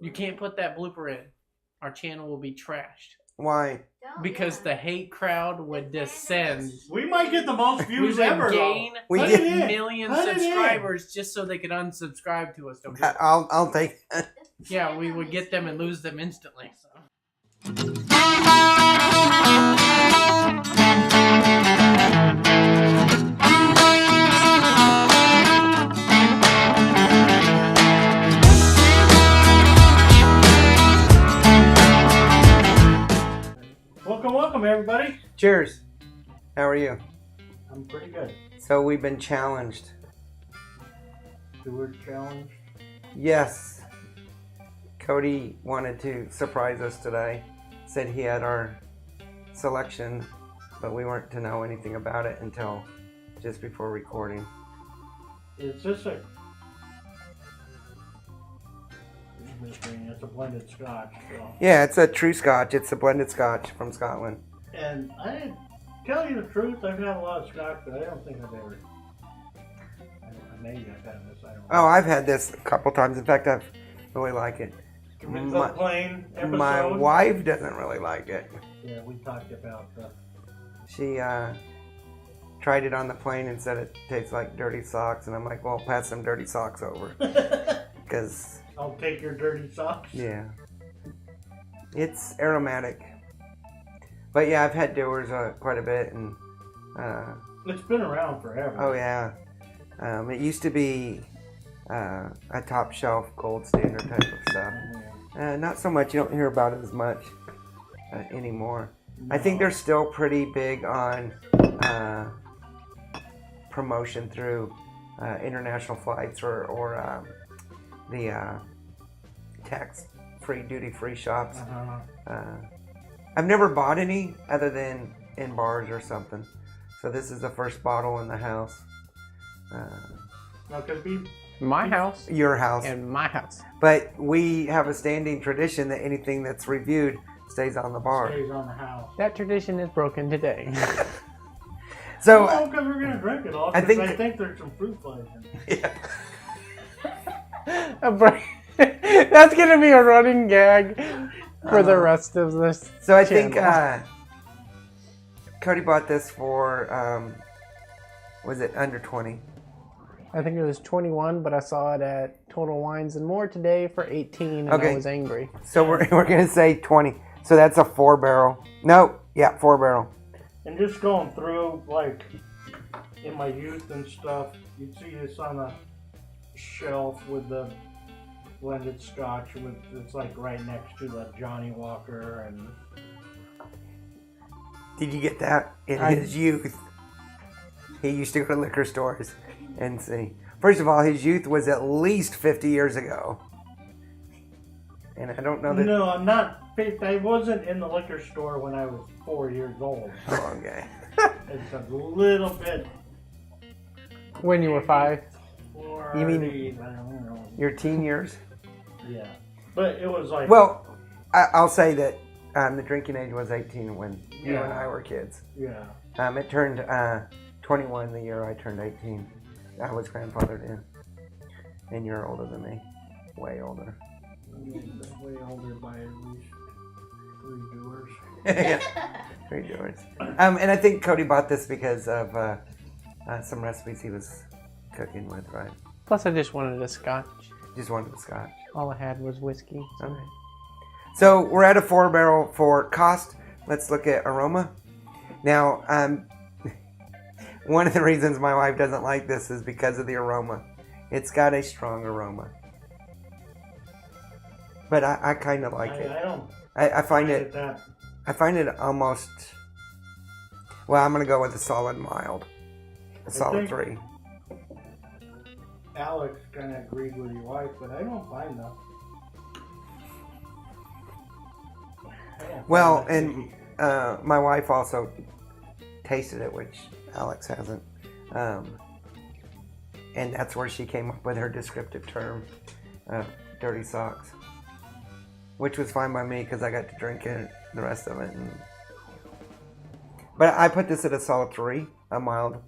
You can't put that blooper in. Our channel will be trashed. Why? Because the hate crowd would descend. We might get the most We views would ever. gain We a did. million subscribers just so they could unsubscribe to us. Don't we? I'll take it. Yeah, we would get them and lose them instantly. So. Welcome, everybody. Cheers. How are you? I'm pretty good. So we've been challenged. Dewars challenge. Yes. Cody wanted to surprise us today. Said he had our selection, but we weren't to know anything about it until just before recording. Is this a... It's a blended scotch. So. Yeah, it's a true scotch. It's a blended scotch from Scotland. And I tell you the truth, I've had a lot of scotch, but I don't think I've ever... Maybe I've had this, I don't know. Oh, I've had this a couple times. In fact, I really like it. The plane episode. My wife doesn't really like it. Yeah, we talked about the... She tried it on the plane and said it tastes like dirty socks. And I'm like, well, pass some dirty socks over. Because... I'll take your dirty socks. Yeah. It's aromatic. But yeah, I've had Dewars quite a bit. And it's been around forever. oh, yeah. It used to be a top shelf gold standard type of stuff. Not so much. You don't hear about it as much anymore. No. I think they're still pretty big on promotion through international flights or the tax-free, duty-free shops. I've never bought any other than in bars or something. So this is the first bottle in the house. No, because My house. Your house. And my house. But we have a standing tradition that anything that's reviewed stays on the bar. stays on the house. That tradition is broken today. So No, because we're gonna drink it all. I think there's some fruit flies in it. yeah. That's gonna be a running gag for the rest of this. So I channel. think Cody bought this for was it under 20? I think it was 21, but I saw it at Total Wines and More today for 18, and Okay. I was angry. So we're gonna say 20. So that's a 4-barrel. No, yeah, 4-barrel. And just going through, like, in my youth and stuff, you'd see this on a shelf with the blended scotch. It's like right next to the Johnny Walker and... Did you get that in his youth? He used to go to liquor stores and see. First of all, his youth was at least 50 years ago. And I don't know that... No, I'm not... I wasn't in the liquor store when I was 4 years old. Oh, okay. It's a little bit... When you were 5? You mean I don't know. your teen years? Yeah. But it was like... Well, I'll say that the drinking age was 18 when you Yeah. and I were kids. Yeah. It turned 21 the year I turned 18. I was grandfathered in. And you're older than me. Way older. Way older by at least 3 Dewars. Yeah, 3 Dewars. And I think Cody bought this because of some recipes he was cooking with, right? Plus, I just wanted a scotch. Just wanted the scotch. All I had was whiskey. So. Okay. So we're at a 4-barrel for cost. Let's look at aroma. Now, one of the reasons my wife doesn't like this is because of the aroma. It's got a strong aroma. But I kind of like it. I don't... I find it... That. I find it almost... Well, I'm going to go with a solid mild. A solid 3. Alex kind of agreed with your wife, but I don't find that. Well, and my wife also tasted it, which Alex hasn't. And that's where she came up with her descriptive term, dirty socks. Which was fine by me because I got to drink it, the rest of it. But I put this at a solid 3, a mild.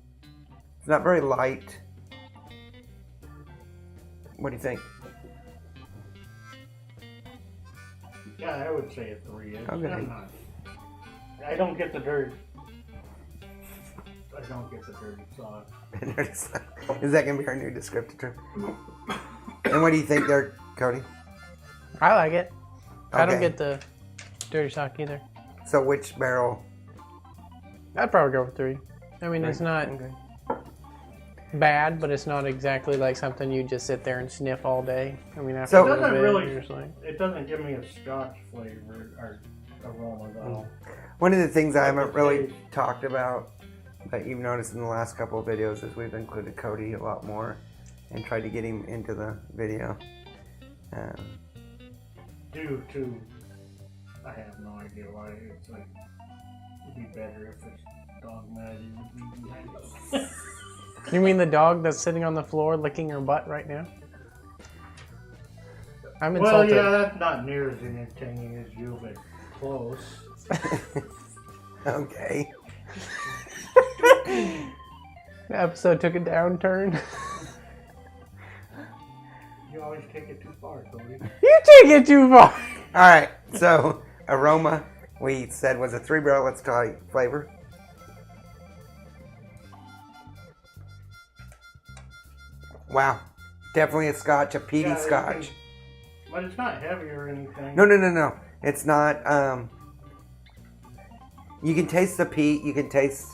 It's not very light. What do you think? Yeah, I would say a 3. Okay. I don't get the dirt. I don't get the dirty sauce. Is that going to be our new descriptor term? And what do you think there, Cody? I like it. I don't Okay. get the dirty sock either. So which barrel? I'd probably go for 3. I mean, it's not Okay. bad, but it's not exactly like something you just sit there and sniff all day. I mean, after So- a It little doesn't bit, really. you're just like, It doesn't give me a Scotch flavor or aroma though. One of the things I haven't Okay. really talked about, that you've noticed in the last couple of videos, is we've included Cody a lot more and tried to get him into the video. Due to, I have no idea why. It's like it'd be better if it's dog Maggie would be behind us. you mean the dog that's sitting on the floor licking her butt right now? I'm Well, insulted. yeah, that's not near as entertaining as you, but close. Okay. The episode took a downturn. You always take it too far, Cody. You take it too far. All right. So aroma, we said was a 3 barrel. Let's try flavor. Wow. Definitely a Scotch, a peaty Yeah, Scotch. But it's not heavy or anything. No. It's not. You can taste the peat. You can taste.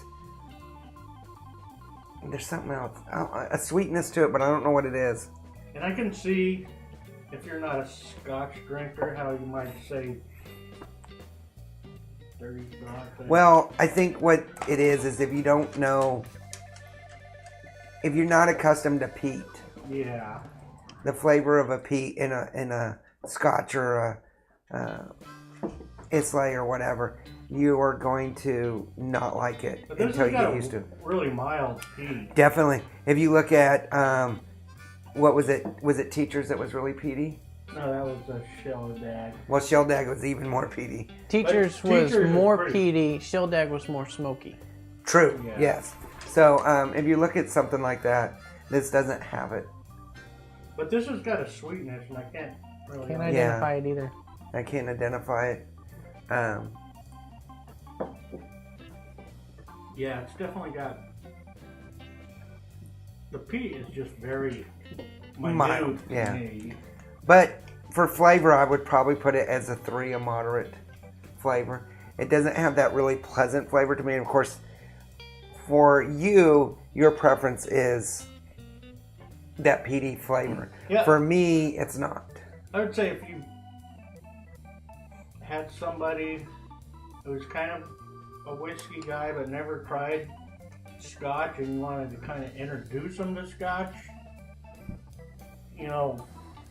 There's something else. A sweetness to it, but I don't know what it is. And I can see, if you're not a Scotch drinker, how you might say dirty Scotch. Well, I think what it is if you don't know, if you're not accustomed to peat, Yeah. the flavor of a peat in a Scotch or a Islay or whatever, you are going to not like it But this until has you got get a used to it. really mild peat. Definitely. If you look at, what was it? Was it Teachers that was really peaty? No, that was a shell dag. Well, Sheldag was even more peaty. Teachers But was Teachers is more pretty- peaty. Shelldag was more smoky. True. Yeah. Yes. So if you look at something like that, this doesn't have it. But this has got a sweetness, and I can't really. Can't like- identify it either. I can't identify it. Yeah, it's definitely got. The peat is just very minute Mild, to yeah. me. But for flavor, I would probably put it as a 3, a moderate flavor. It doesn't have that really pleasant flavor to me. And of course, for you, your preference is that peaty flavor. Yeah. For me, it's not. I would say if you had somebody who's kind of a whiskey guy but never tried Scotch and you wanted to kind of introduce them to Scotch, you know,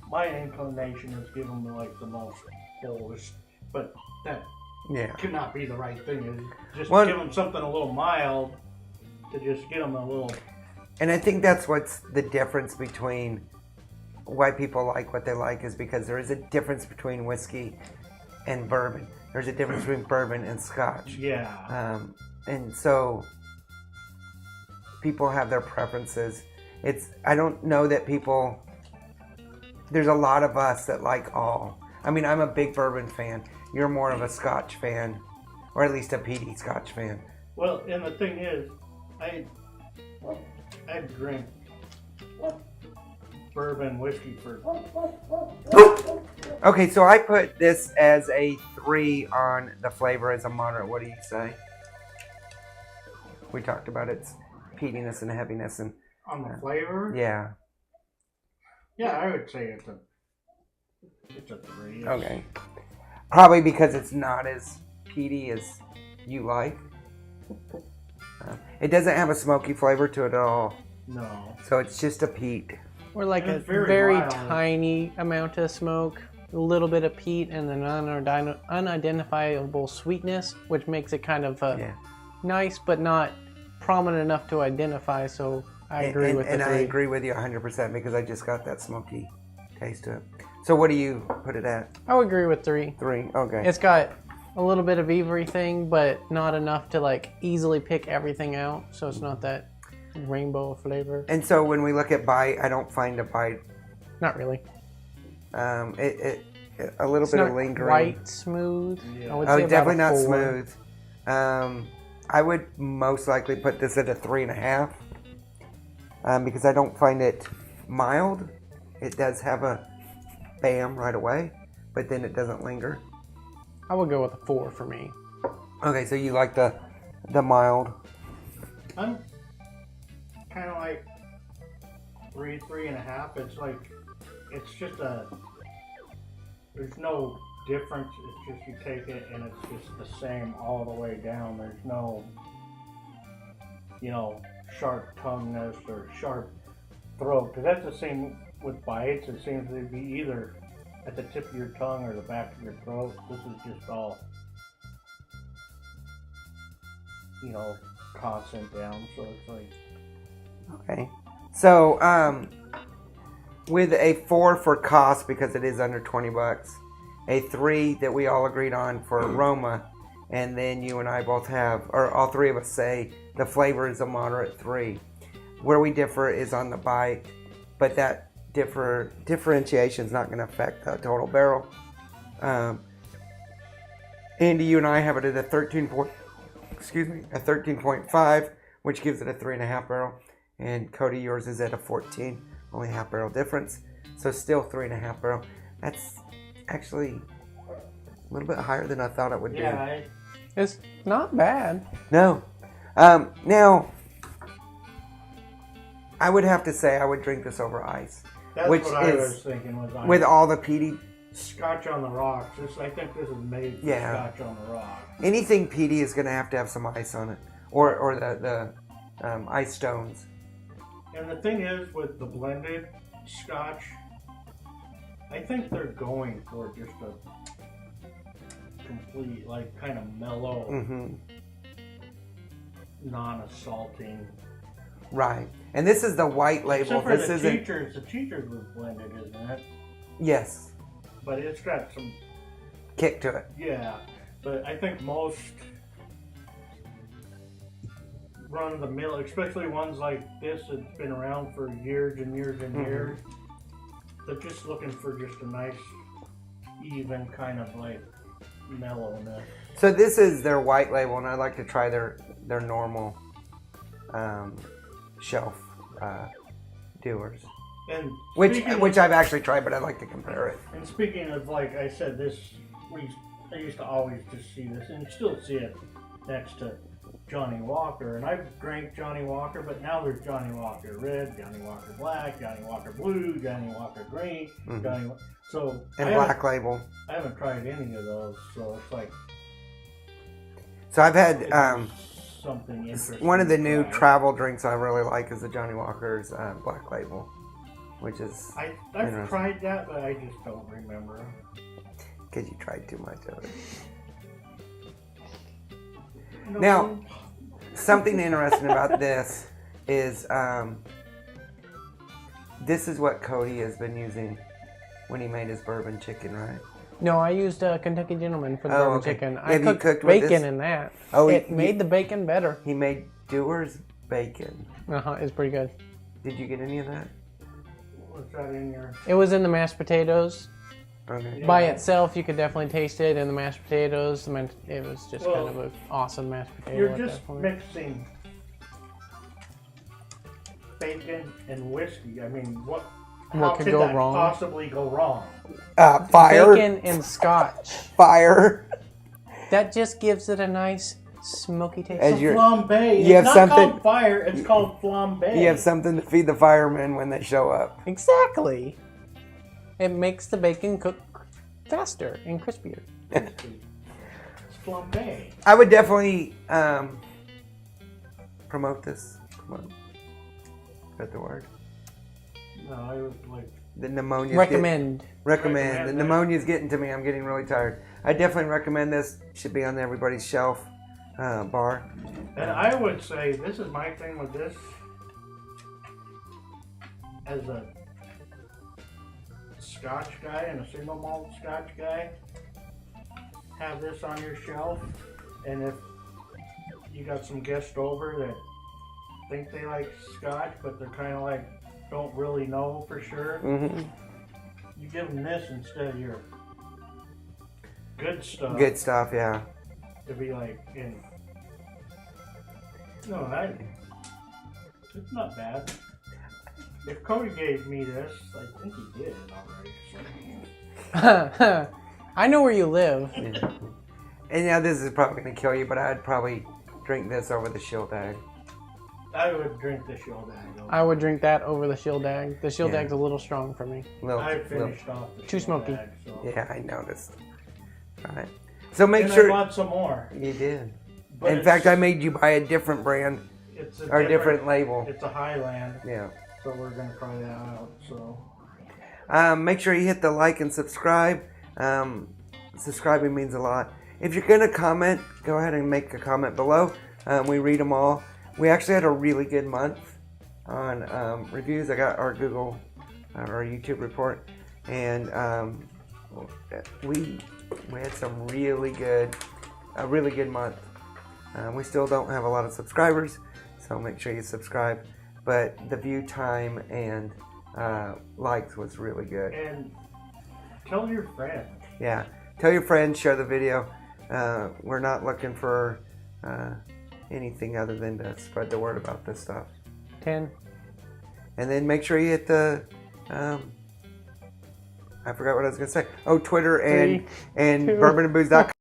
my inclination is give them like the most fullest, but that Yeah. could not be the right thing. Is just Well- give them something a little mild to just get them a little. And I think that's what's the difference between why people like what they like, is because there is a difference between whiskey and bourbon. There's a difference between bourbon and Scotch. Yeah. And so people have their preferences. I don't know that people, there's a lot of us that like all. I mean, I'm a big bourbon fan. You're more of a Scotch fan, or at least a peaty Scotch fan. Well, and the thing is, I drink bourbon whiskey for. Okay, so I put this as a 3 on the flavor as a moderate. What do you say? We talked about its peatiness and heaviness, and On the flavor? yeah. Yeah, I would say it's a 3. It's- Okay. Probably because it's not as peaty as you like. It doesn't have a smoky flavor to it at all, No. so it's just a peat. Or like And a it's very very mild. tiny amount of smoke, a little bit of peat, and then unidentifiable sweetness, which makes it kind of Yeah. nice, but not prominent enough to identify. So I agree and, with the and I 3. agree with you 100% because I just got that smoky taste to it. So what do you put it at? I would agree with 3. 3. Okay. It's got a little bit of everything, but not enough to like easily pick everything out. So it's not that rainbow flavor. And so when we look at bite, I don't find a bite. Not really. a little It's bit not of lingering. quite smooth. Yeah. I would Oh, say about definitely a not 4. smooth. I would most likely put this at a 3.5 because I don't find it mild. It does have a bam right away, but then it doesn't linger. I would go with a 4 for me. Okay, so you like the mild. I'm kind of like 3.5. It's like, it's just there's no difference. It's just you take it and it's just the same all the way down. There's no, sharp tongueness or sharp throat. Because that's the same with bites. It seems to be either at the tip of your tongue or the back of your throat. This is just all, constant down. So it's like, Okay. So, with a 4 for cost because it is under $20, a 3 that we all agreed on for aroma, and then you and I both have, or all three of us say the flavor is a moderate 3. Where we differ is on the bite, but that differentiation is not going to affect the total barrel. Andy, you and I have it at a 13.5, which gives it a 3.5 barrel. And Cody, yours is at a 14, only half barrel difference. So still 3.5 barrel. That's actually a little bit higher than I thought it would be. It's not bad. No. Now, I would have to say I would drink this over ice. that's Which what I is- was thinking was With all the peaty, Scotch on the rocks. I think this is made for Scotch on the rocks. anything peaty is going to have some ice on it. Or the ice stones. And the thing is, with the blended Scotch, I think they're going for just a complete, like, kind of mellow, Mm-hmm. non-assaulting. Right. And this is the white label. Except for This the isn't. teachers. The teachers was blended, isn't it? Yes. But it's got some, Kick to it. yeah. But I think most run-of-the-mill, especially ones like this that's been around for years and years and years, they're just looking for just a nice, even kind of like mellowness. So this is their white label, and I'd like to try their normal shelf Dewars, And which speaking I've actually tried, but I'd like to compare it. And speaking of, like I said, I used to always just see this, and still see it next to Johnny Walker. And I've drank Johnny Walker, but now there's Johnny Walker Red, Johnny Walker Black, Johnny Walker Blue, Johnny Walker Green, Mhm. So And I Black Label. haven't tried any of those, so it's like So I've had it's something interesting. one of the to new try. travel drinks I really like is the Johnny Walker's Black Label, which is I've interesting. tried that, but I just don't remember. because you tried too much of it. No, Now, something interesting about this is this is what Cody has been using when he made his bourbon chicken, right? No, I used Kentucky Gentleman for the Oh, bourbon okay. chicken. I Have you cooked cooked with bacon this? in that. Oh, it he- made the bacon better. He made Dewars bacon. It's pretty good. Did you get any of that? what's that in your? It was in the mashed potatoes. Okay. Yeah. By itself, you could definitely taste it in the mashed potatoes. It was just Well, kind of an awesome mashed potato. You're at just that point. mixing bacon and whiskey. I mean, What how could could go that wrong? possibly go wrong? Fire. Bacon and scotch. Fire. That just gives it a nice smoky taste. As It's you're- flambe. you have It's not something- called fire. It's called flambe. You have something to feed the firemen when they show up. Exactly. It makes the bacon cook faster and crispier. It's flambe. I would definitely promote this. Promote. Is that the word? No, I was like, The pneumonia. Recommend. Recommend. The that. pneumonia's getting to me. I'm getting really tired. I definitely recommend this. Should be on everybody's shelf bar. and I would say this is my thing with this. As a Scotch guy and a single malt Scotch guy, have this on your shelf, and if you got some guests over that think they like Scotch, but they're kind of like don't really know for sure, Mm-hmm. you give them this instead of your good stuff. Good stuff, yeah. To be like in. No, it's not bad. If Cody gave me this, I think he did already. So. I know where you live. Yeah. And yeah, this is probably going to kill you, but I'd probably drink this over the shield egg. I would drink the shield egg. I would drink that over the shield egg. The shield Yeah. egg's a little strong for me. I finished off the Too shield smoky. egg, so. Yeah, I noticed. All right. So make And sure. I bought some more. You did. But In fact, I made you buy a different brand it's or a different label. It's a Highland, Yeah. so we're gonna try that out. So Make sure you hit the like and subscribe. Subscribing means a lot. If you're going to comment, go ahead and make a comment below. We read them all. We actually had a really good month on reviews. I got our Google, our YouTube report, and we had some really good, a really good month. We still don't have a lot of subscribers, so make sure you subscribe. But the view time and likes was really good. and tell your friends. Yeah, tell your friends, share the video. We're not looking for anything other than to spread the word about this stuff. 10. And then make sure you hit the I forgot what I was gonna say. Oh, Twitter and 3, 2. bourbonandbooze.com.